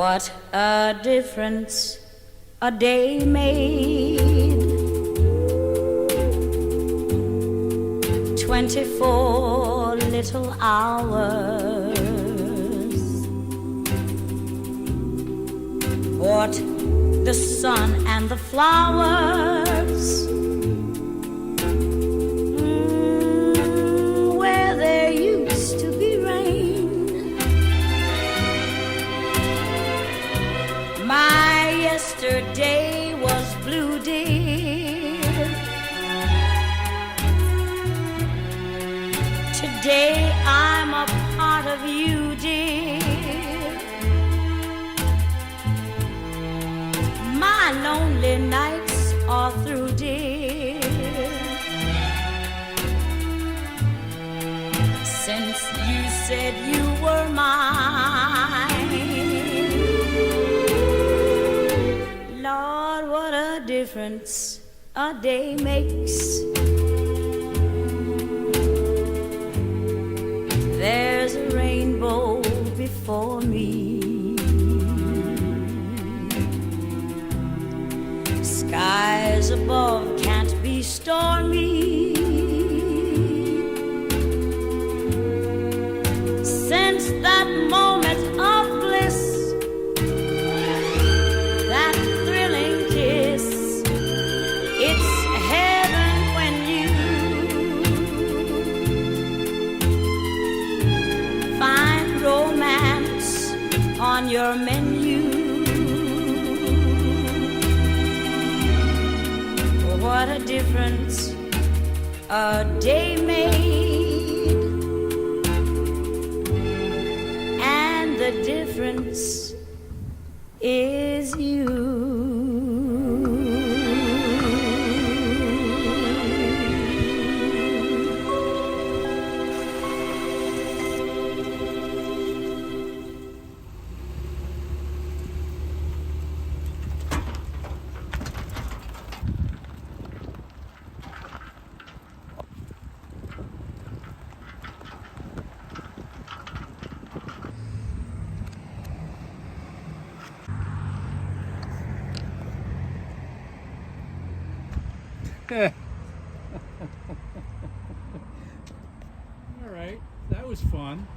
What a difference a day made. 24 little hours. What the sun and the flowers. Where there used to be rain. My yesterday was blue, dear. Today I'm a part of you, dear. My lonely nights are through, dear. Since you said you were mine, Lord, what a difference a day makes. There's a rainbow before me. Skies above can't be stormy. Since that moment of bliss, that thrilling kiss, it's heaven when you find romance on your menu. What a difference a day made, and the difference is you. All right, that was fun.